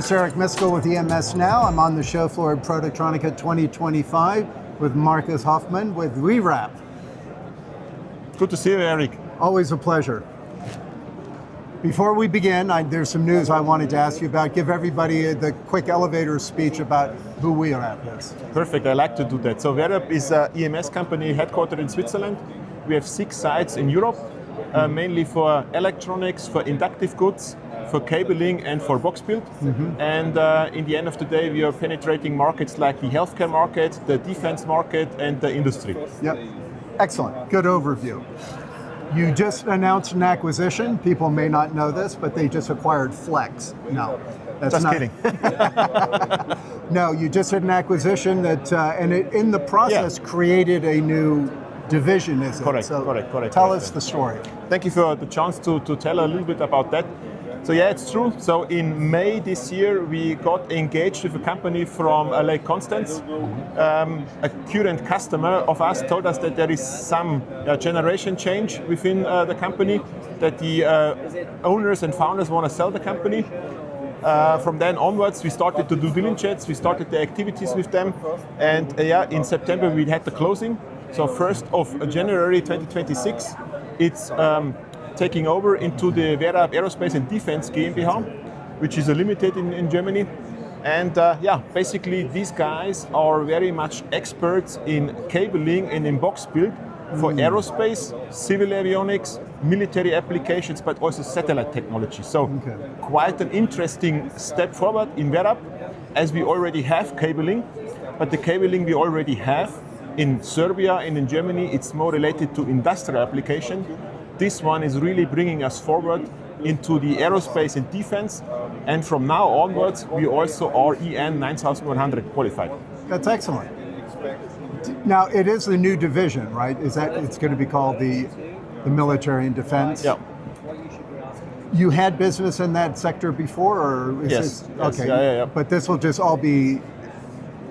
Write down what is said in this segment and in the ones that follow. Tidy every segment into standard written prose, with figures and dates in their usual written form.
is Eric Miscoll with EMSNOW. I'm on the show floor at Productronica 2025 with Markus Hoffmann with WERAP. Good to see you, Eric. Always a pleasure. Before we begin, there's some news I wanted to ask you about. Give everybody the quick elevator speech about who WERAP is. Perfect, I like to do that. So WERAP is an EMS company headquartered in Switzerland. We have 6 sites in Europe, mainly for electronics, for inductive goods, for cabling and for box build. And in the end of the day, we are penetrating markets like the healthcare market, the defense market and the industry. Yep, excellent, good overview. You just announced an acquisition. People may not know this, but they just acquired Flex. No, that's just not kidding. No, you just had an acquisition that, and it, in the process, created a new division, is it? Correct, So correct. Tell us the story. Thank you for the chance to tell a little bit about that. So yeah, it's true. So in May this year, we got engaged with a company from Lake Constance. A current customer of us told us that there is some generation change within the company, that the owners and founders want to sell the company. From then onwards, we started to do diligence, we started the activities with them, and in September we had the closing. So 1st of January 2026, it's taking over into the WERAP Aerospace and Defense GmbH, which is a limited in Germany. And basically these guys are very much experts in cabling and in box build for aerospace, civil avionics, military applications, but also satellite technology. So quite an interesting step forward in WERAP, as we already have cabling, but the cabling we already have in Serbia and in Germany, it's more related to industrial application. This one is really bringing us forward into the aerospace and defense, and from now onwards, we also are EN 9100 qualified. That's excellent. Now, it is the new division, right? Is that it's going to be called the military and defense? Yeah. You had business in that sector before, or is Yes. this, Yes. okay? Yeah. But this will just all be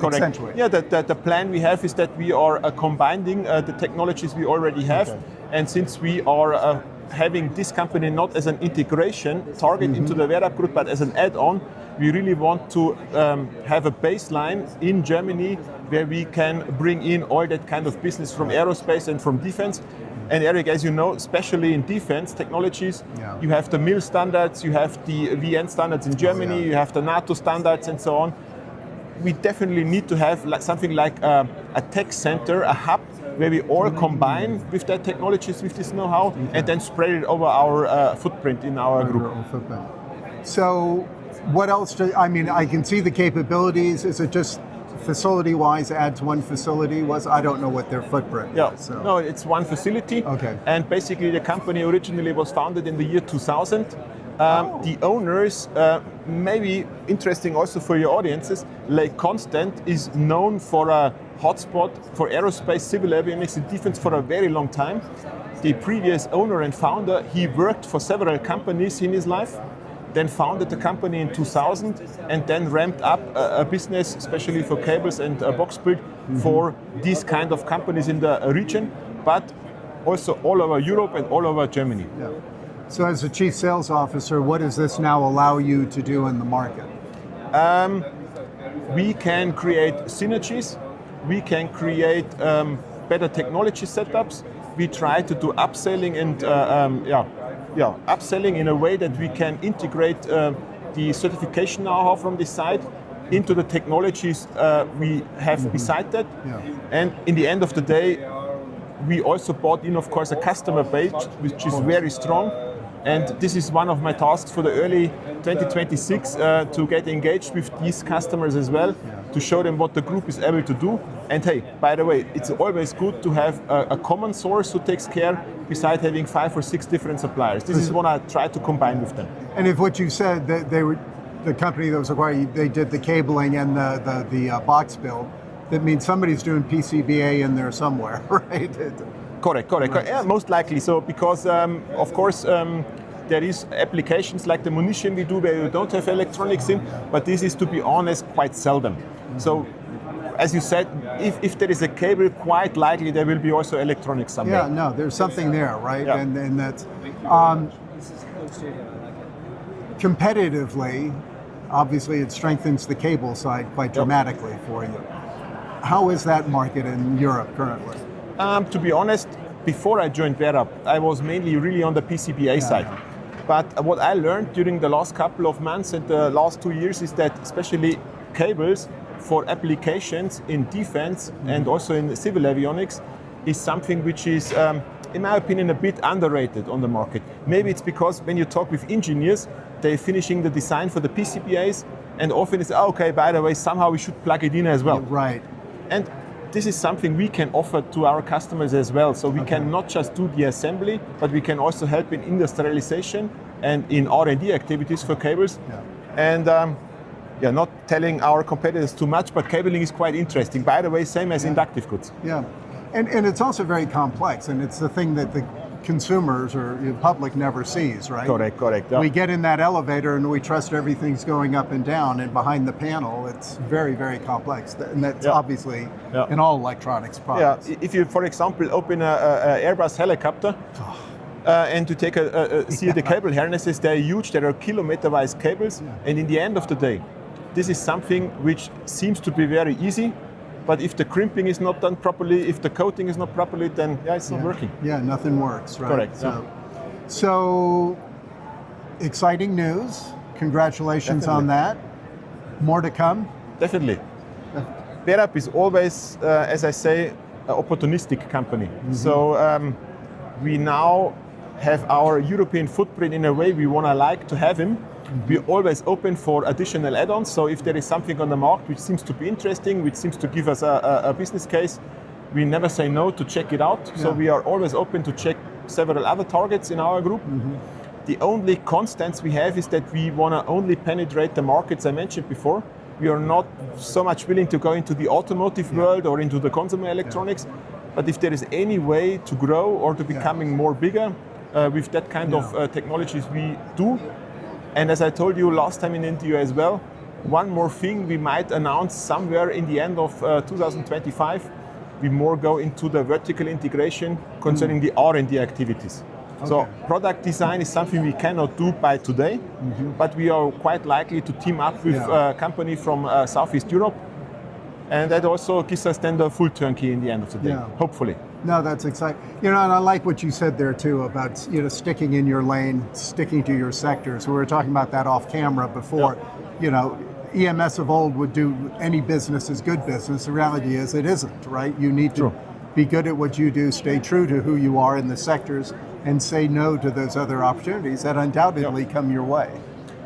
accentuated. Yeah, the plan we have is that we are combining the technologies we already have, and since we are having this company not as an integration target into the WERAP group, but as an add-on, we really want to have a baseline in Germany where we can bring in all that kind of business from aerospace and from defense. And Eric, as you know, especially in defense technologies, you have the MIL standards, you have the VN standards in Germany, you have the NATO standards and so on. We definitely need to have something like a tech center, a hub, where we all combine with that technologies, with this know-how, and then spread it over our footprint in our group. So what else I can see the capabilities. Is it just facility-wise adds one facility? I don't know what their footprint is. So. No, it's one facility. Okay. And basically the company originally was founded in the year 2000. The owners, maybe interesting also for your audiences, Lake Constance is known for a hotspot for aerospace, civil avionics and defense for a very long time. The previous owner and founder, he worked for several companies in his life, then founded the company in 2000 and then ramped up a business, especially for cables and box build for these kind of companies in the region, but also all over Europe and all over Germany. Yeah. So as a chief sales officer, what does this now allow you to do in the market? We can create synergies. We can create better technology setups. We try to do upselling and upselling in a way that we can integrate the certification know-how from this side into the technologies we have beside that. And in the end of the day, we also brought in, of course, a customer base which is very strong. And this is one of my tasks for the early 2026 to get engaged with these customers as well, to show them what the group is able to do. And hey, by the way, it's always good to have a common source who takes care, beside having 5 or 6 different suppliers. This is what I try to combine with them. And if what you said, that they were the company that was acquired, they did the cabling and the box build, that means somebody's doing PCBA in there somewhere, right? Correct. Yeah, most likely. So because of course there is applications like the munition we do where you don't have electronics in, but this is, to be honest, quite seldom. So as you said, if there is a cable, quite likely there will be also electronics somewhere. Yeah, no, there's something there, right? Yeah. And that's competitively, obviously it strengthens the cable side quite dramatically for you. How is that market in Europe currently? To be honest, before I joined WERAP, I was mainly really on the PCBA side. But what I learned during the last couple of months and the last 2 years is that especially cables for applications in defense and also in civil avionics is something which is, in my opinion, a bit underrated on the market. Maybe it's because when you talk with engineers, they're finishing the design for the PCBAs and often it's, okay, by the way, somehow we should plug it in as well. Right. And this is something we can offer to our customers as well. So we can not just do the assembly, but we can also help in industrialization and in R&D activities for cables. And not telling our competitors too much, but cabling is quite interesting. By the way, same as inductive goods. Yeah, and it's also very complex, and it's the thing that the consumers or the public never sees, right? Correct. Yeah. We get in that elevator and we trust everything's going up and down, and behind the panel, it's very, very complex. And that's obviously in all electronics products. Yeah, if you, for example, open a Airbus helicopter, and to take see the cable harnesses, they're huge, there are kilometer-wise cables, and in the end of the day, this is something which seems to be very easy, but if the crimping is not done properly, if the coating is not properly, then it's not working. Yeah, nothing works, right? Correct. So exciting news. Congratulations on that. More to come? Definitely. WERAP is always, as I say, an opportunistic company. So we now have our European footprint in a way we want to like to have him. We're always open for additional add-ons, so if there is something on the market which seems to be interesting, which seems to give us a business case, we never say no to check it out. So we are always open to check several other targets in our group. The only constants we have is that we want to only penetrate the markets I mentioned before. We are not so much willing to go into the automotive world or into the consumer electronics, but if there is any way to grow or to becoming more bigger with that kind of technologies, we do. And as I told you last time in the interview as well, one more thing we might announce somewhere in the end of 2025, we more go into the vertical integration concerning the R&D activities. So product design is something we cannot do by today, but we are quite likely to team up with a company from Southeast Europe, and that also gives us then the full turnkey in the end of the day, hopefully. No, that's exciting. And I like what you said there too about sticking in your lane, sticking to your sectors. We were talking about that off camera before. EMS of old would do any business as good business. The reality is it isn't, right? You need to be good at what you do, stay true to who you are in the sectors, and say no to those other opportunities that undoubtedly come your way.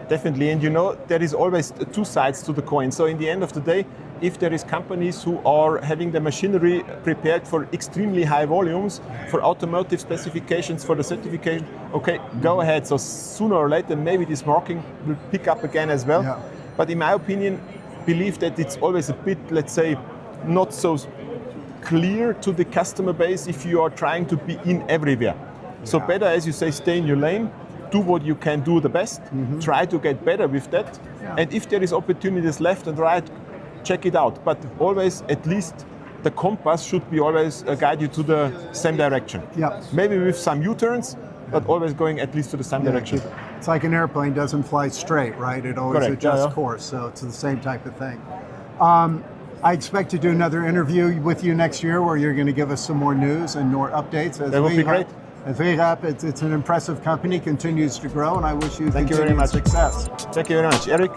Definitely, and there is always two sides to the coin. So in the end of the day, if there is companies who are having the machinery prepared for extremely high volumes, for automotive specifications, for the certification, go ahead. So sooner or later, maybe this market will pick up again as well. But in my opinion, believe that it's always a bit, let's say, not so clear to the customer base if you are trying to be in everywhere. So better, as you say, stay in your lane, do what you can do the best, try to get better with that. And if there is opportunities left and right, check it out. But always, at least, the compass should be always guide you to the same direction. Maybe with some U-turns, but always going at least to the same direction. It's like an airplane doesn't fly straight, right? It always adjusts course, so it's the same type of thing. I expect to do another interview with you next year where you're going to give us some more news and more updates. That would be great. At WERAP, it's an impressive company, continues to grow, and I wish you continued success. Thank you very much, Eric.